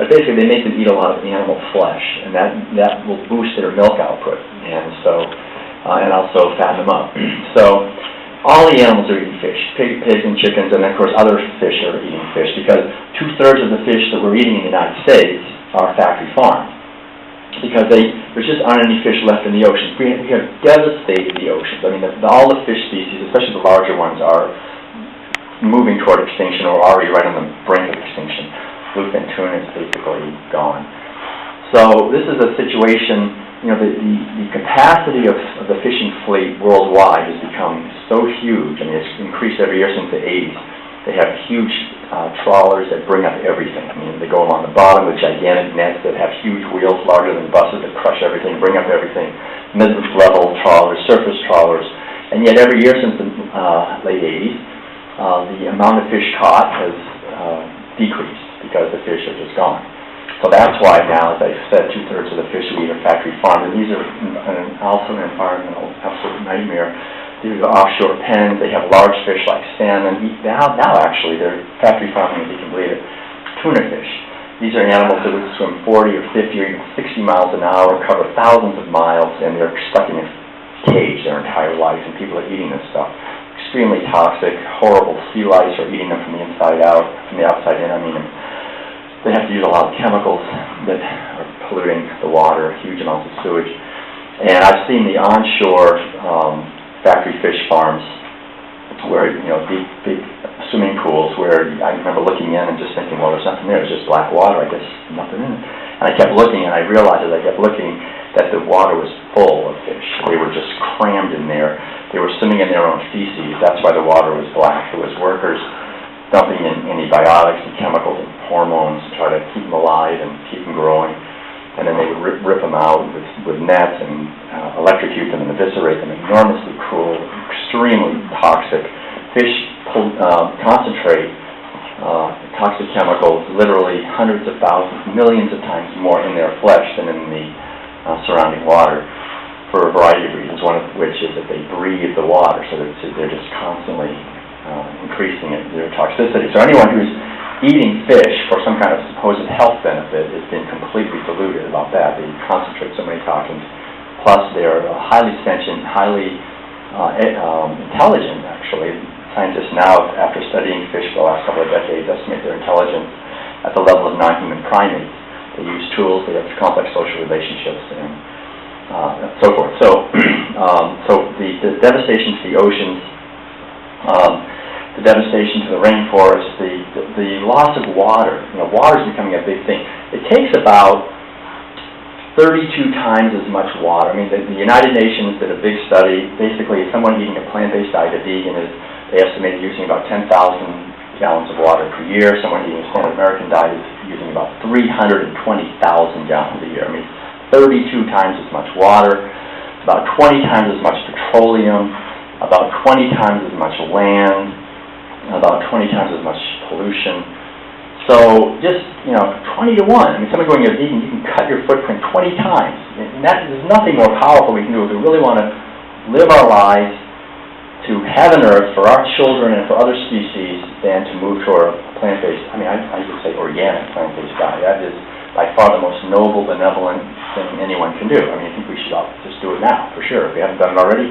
But basically, they make them eat a lot of animal flesh, and that will boost their milk output, and so and also fatten them up. So all the animals are eating fish, pigs and chickens, and then, of course, other fish are eating fish, because 2/3 of the fish that we're eating in the United States are factory farmed, because there just aren't any fish left in the oceans. We have devastated the oceans. I mean, all the fish species, especially the larger ones, are moving toward extinction or already right on the brink of extinction. Bluefin tuna is basically gone. So this is a situation. You know, the capacity of the fishing fleet worldwide has become so huge. I mean, it's increased every year since the 80s. They have huge trawlers that bring up everything. I mean, they go along the bottom with gigantic nets that have huge wheels larger than buses that crush everything, bring up everything. Mid-level trawlers, surface trawlers. And yet every year since the late 80s, the amount of fish caught has decreased because the fish are just gone. So that's why now, as I said, 2/3 of the fish we eat are factory farmed, and these are also an environmental absolute nightmare. These are offshore pens. They have large fish like salmon. Now actually, they're factory farming, if you can believe it, tuna fish. These are animals that would swim 40 or 50 or even 60 miles an hour, cover thousands of miles, and they're stuck in a cage their entire life, and people are eating this stuff. Extremely toxic, horrible sea lice are eating them from the inside out, from the outside in. I mean, they have to use a lot of chemicals that are polluting the water, huge amounts of sewage. And I've seen the onshore factory fish farms where, you know, big swimming pools where I remember looking in and just thinking, well, there's nothing there. It's just black water. I guess nothing in it. And I kept looking, and I realized as I kept looking that the water was full of fish. They were just crammed in there. They were swimming in their own feces. That's why the water was black. It was workers dumping in antibiotics and chemicals and hormones to try to keep them alive and keep them growing. And then they would rip them out with nets and electrocute them and eviscerate them. Enormously cruel, extremely toxic. Fish concentrate toxic chemicals literally hundreds of thousands, millions of times more in their flesh than in the surrounding water, for a variety of reasons, one of which is that they breathe the water, so they're just constantly increasing their toxicity. So anyone who's eating fish for some kind of supposed health benefit has been completely deluded about that. They concentrate so many toxins. Plus, they're highly sentient, highly intelligent, actually. Scientists now, after studying fish for the last couple of decades, estimate their intelligence at the level of non-human primates. They use tools, they have complex social relationships, and so forth. So, the devastation to the oceans, the devastation to the rainforest, the loss of water. You know, water is becoming a big thing. It takes about 32 times as much water. I mean, the United Nations did a big study. Basically, someone eating a plant-based diet, a vegan, they estimated using about 10,000 gallons of water per year. Someone eating a standard American diet is using about 320,000 gallons a year. I mean, 32 times as much water, about 20 times as much petroleum, about 20 times as much land, about 20 times as much pollution. So just, 20 to 1. I mean, someone going vegan, you can cut your footprint 20 times. And there's nothing more powerful we can do if we really want to live our lives to heaven earth for our children and for other species than to move toward a plant-based, I would say organic plant-based diet. That is by far the most noble, benevolent thing anyone can do. I mean, I think we should all just do it now, for sure. If we haven't done it already,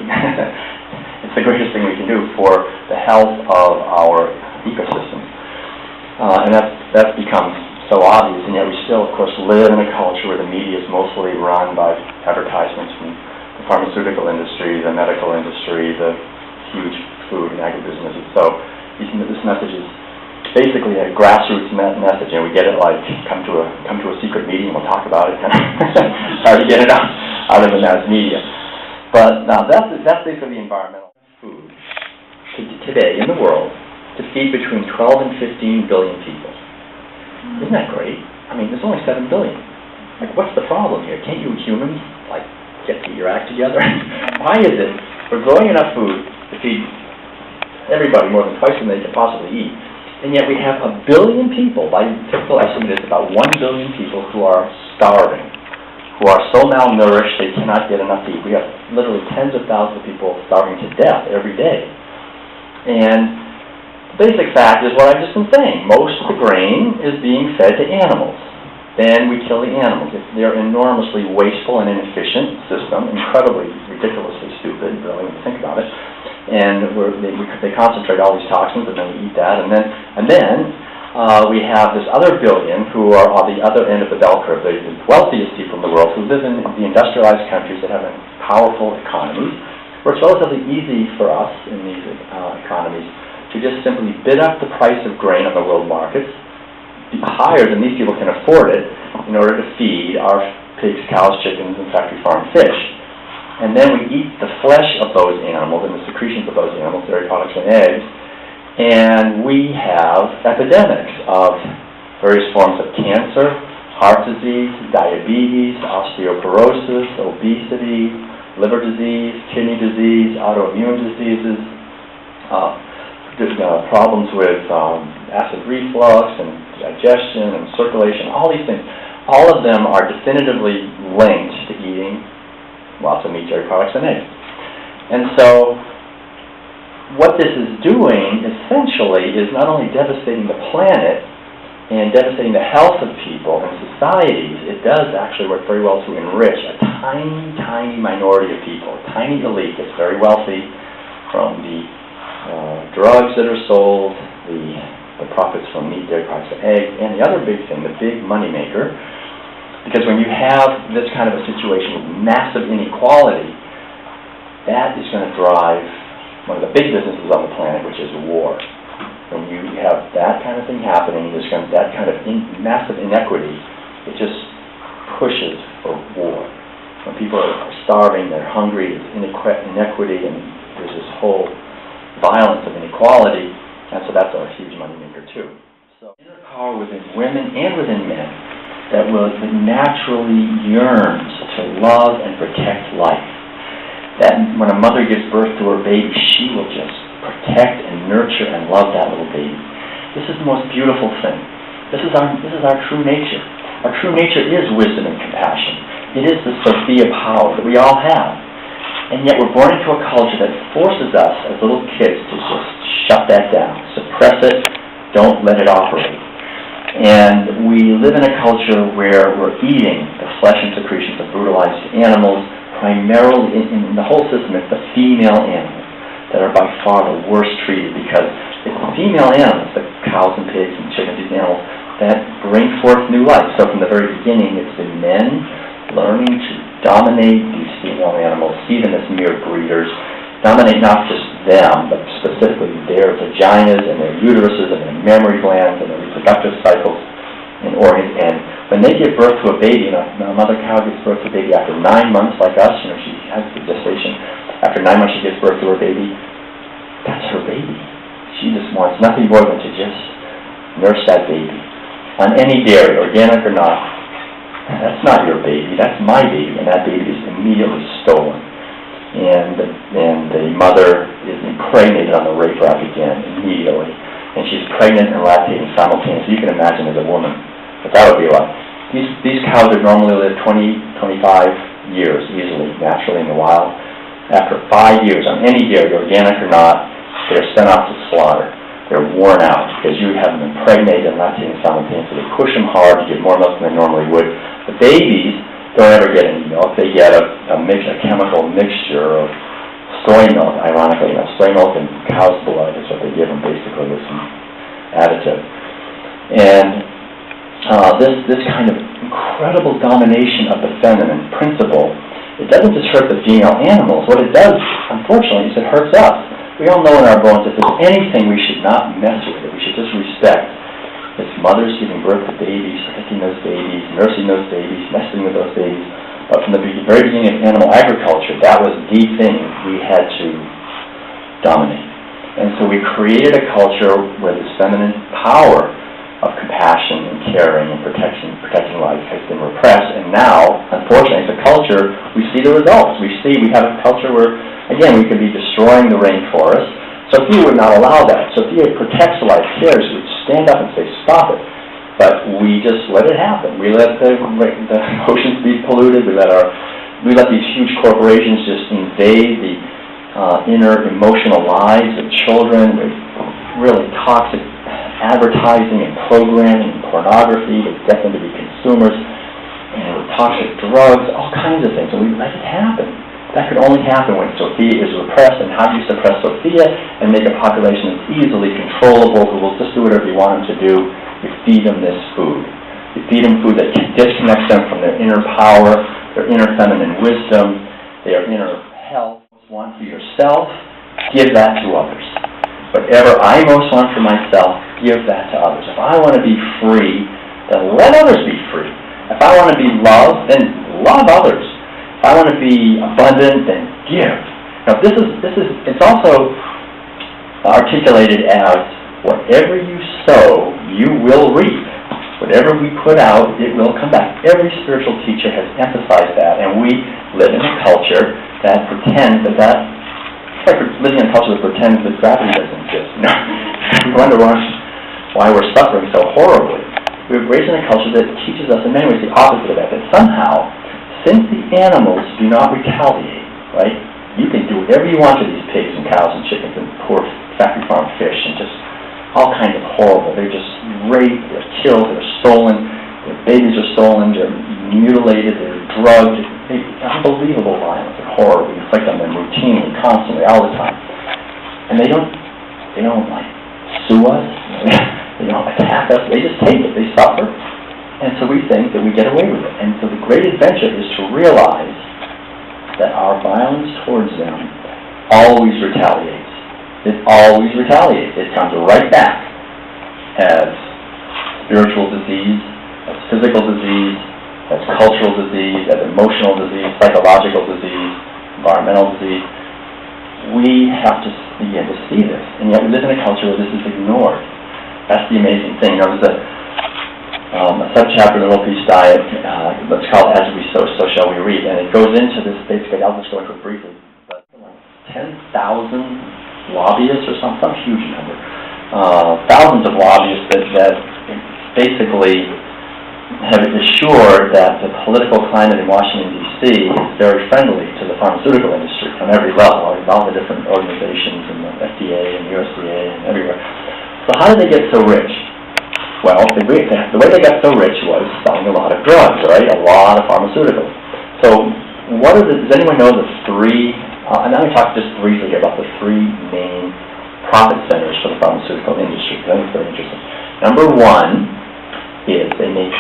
it's the greatest thing we can do for the health of our ecosystem. And that's become so obvious, and yet we still, of course, live in a culture where the media is mostly run by advertisements from the pharmaceutical industry, the medical industry, the huge food and agribusinesses. So this message is basically a grassroots message, and we get it like come to a secret meeting and we'll talk about it. Try to get it out of the mass media. But now that's basically the environmental food today in the world to feed between 12 and 15 billion people. Isn't that great? I mean, there's only 7 billion. Like, what's the problem here? Can't you humans get your act together? Why is it we're growing enough food to feed everybody more than twice than they can possibly eat, and yet we have 1 billion people, by typical estimate it's about 1 billion people who are starving, who are so malnourished they cannot get enough to eat. We have literally tens of thousands of people starving to death every day. And the basic fact is what I've just been saying. Most of the grain is being fed to animals. then we kill the animals. They're an enormously wasteful and inefficient system, incredibly, ridiculously stupid, really, when you think about it. And they concentrate all these toxins, and then we eat that. And then we have this other billion who are on the other end of the bell curve, the wealthiest people in the world, who live in the industrialized countries that have powerful economies, where it's relatively easy for us in these economies to just simply bid up the price of grain on the world markets, be higher than these people can afford it, in order to feed our pigs, cows, chickens, and factory farm fish. And then we eat the flesh of those animals and the secretions of those animals, dairy products and eggs, and we have epidemics of various forms of cancer, heart disease, diabetes, osteoporosis, obesity, liver disease, kidney disease, autoimmune diseases, problems with acid reflux and digestion and circulation, all these things. All of them are definitively linked to eating lots of meat, dairy products, and eggs. And so what this is doing, essentially, is not only devastating the planet and devastating the health of people and societies, it does actually work very well to enrich a tiny, tiny minority of people, a tiny elite that's very wealthy from the drugs that are sold, the profits from meat, dairy products, and eggs, and the other big thing, the big moneymaker. Because when you have this kind of a situation with massive inequality, that is going to drive one of the big businesses on the planet, which is war. When you have that kind of thing happening, that kind of massive inequity, it just pushes for war. When people are starving, they're hungry, there's inequity, and there's this whole violence of inequality, and so that's a huge moneymaker too. So inner power within women and within men that naturally yearns to love and protect life. That when a mother gives birth to her baby, she will just protect and nurture and love that little baby. This is the most beautiful thing. This is our true nature. Our true nature is wisdom and compassion. It is the Sophia power that we all have. And yet we're born into a culture that forces us as little kids to just shut that down, suppress it, don't let it operate. And we live in a culture where we're eating the flesh and secretions of brutalized animals, primarily in the whole system. It's the female animals that are by far the worst treated, because it's the female animals, the cows and pigs and chickens, these animals, that bring forth new life. So from the very beginning, it's been men learning to dominate these female animals, see them as mere breeders, dominate not just them, but specifically their vaginas and their uteruses and their mammary glands and their reproductive cycles and organs. And when they give birth to a baby, a mother cow gives birth to a baby after 9 months, like us, she has the gestation. After 9 months, she gives birth to her baby. That's her baby. She just wants nothing more than to just nurse that baby. On any dairy, organic or not, that's not your baby. That's my baby, and that baby is immediately stolen. And the mother is impregnated on the rape rack again immediately. And she's pregnant and lactating simultaneously. You can imagine as a woman what that would be like. These cows would normally live 20, 25 years easily, naturally in the wild. After 5 years, on any dairy, organic or not, they're sent off to slaughter. They're worn out because you have them impregnated and lactating simultaneously. They push them hard to get more milk than they normally would. The babies don't ever get any milk. They get a chemical mixture of soy milk, ironically. Soy milk and cow's blood is what they give them, basically, with some additive. And this kind of incredible domination of the feminine principle, it doesn't just hurt the female animals. What it does, unfortunately, is it hurts us. We all know in our bones if there's anything we should not mess with, that we should just respect, it's mothers giving birth to babies, protecting those babies, nursing those babies, nesting with those babies. But from the very beginning of animal agriculture, that was the thing we had to dominate. And so we created a culture where this feminine power of compassion and caring and protecting life has been repressed. And now, unfortunately, as a culture, we see the results. We have a culture where, again, we could be destroying the rainforest. Sophia would not allow that. Sophia protects life, cares. We would stand up and say, stop it. But we just let it happen. We let the oceans be polluted. We let these huge corporations just invade the inner emotional lives of children with really toxic advertising and programming and pornography to get them to be consumers, and toxic drugs, all kinds of things, and we let it happen. That could only happen when Sophia is repressed, and how do you suppress Sophia and make a population that's easily controllable, who will just do whatever you want them to do? You feed them this food. You feed them food that disconnects them from their inner power, their inner feminine wisdom, their inner health. Want for yourself, give that to others. Whatever I most want for myself, give that to others. If I want to be free, then let others be free. If I want to be loved, then love others. If I want to be abundant, then give. Now, it's also articulated as whatever you sow, you will reap. Whatever we put out, it will come back. Every spiritual teacher has emphasized that, and we live in a culture that pretends that it's like living in a culture that pretends that gravity doesn't exist. You know? We wonder why we're suffering so horribly. We're raised in a culture that teaches us in many ways the opposite of that somehow, since the animals do not retaliate, right? You can do whatever you want to these pigs and cows and chickens and poor factory farm fish and just all kinds of horrible. They're just raped, they're killed, they're stolen, their babies are stolen, they're mutilated, they're drugged. Unbelievable violence and horror we inflict on them routinely, constantly, all the time. And they don't like sue us, they don't attack us, they just take it, they suffer. And so we think that we get away with it. And so the great adventure is to realize that our violence towards them always retaliates. It always retaliates. It comes right back as spiritual disease, as physical disease, as cultural disease, as emotional disease, psychological disease, environmental disease. We have to begin to see this. And yet we live in a culture where this is ignored. That's the amazing thing. There's a sub-chapter in the Little Peace Diet that's called As We Sow, So Shall We Reap. And it goes into this, basically, I'll just go into it briefly, but 10,000 lobbyists or some huge number. Thousands of lobbyists that basically have assured that the political climate in Washington, D.C. is very friendly to the pharmaceutical industry on every level, all the different organizations and the FDA and USDA and everywhere. So how did they get so rich? Well, the way they got so rich was selling a lot of drugs, right? A lot of pharmaceuticals. So does anyone know the three, and I'm going to talk just briefly about the three main profit centers for the pharmaceutical industry, because I think it's very interesting. Number one is they make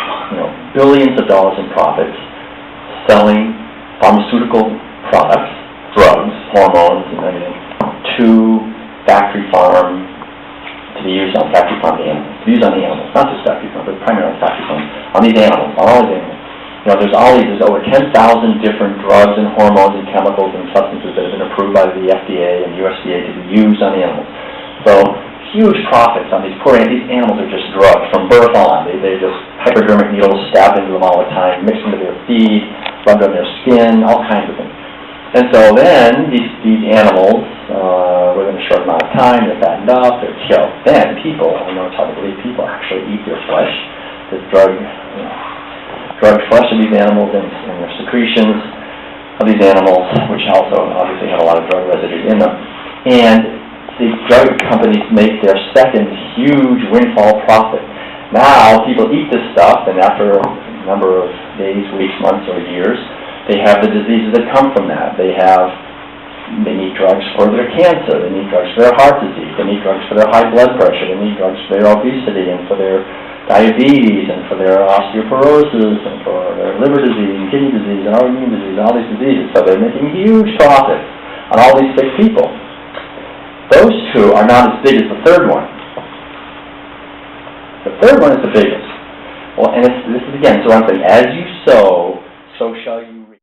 billions of dollars in profits selling pharmaceutical products, drugs, hormones, and everything, to factory farm, to be used on factory farm animals, to be used on the animals, not just factory farm, but primarily factory farm, on these animals, on all these animals. There's over 10,000 different drugs and hormones and chemicals and substances that have been approved by the FDA and USDA to be used on the animals. So huge profits on these poor animals. These animals are just drugged from birth on. They just hypodermic needles stabbed into them all the time, mixed into their feed, rubbed on their skin, all kinds of things. And so then these animals, within a short amount of time, they're fattened up, they're killed. Then people, I know it's hard to believe, people actually eat their flesh, this drugged flesh of these animals and their secretions of these animals, which also obviously have a lot of drug residues in them. And the drug companies make their second huge windfall profit. Now people eat this stuff, and after a number of days, weeks, months, or years, they have the diseases that come from that. They need drugs for their cancer, they need drugs for their heart disease, they need drugs for their high blood pressure, they need drugs for their obesity and for their diabetes and for their osteoporosis and for their liver disease and kidney disease and autoimmune disease and all these diseases. So they're making huge profits on all these sick people. Those two are not as big as the third one. The third one is the biggest. Well, and this is again, so I'm saying, as you sow, so shall you reap.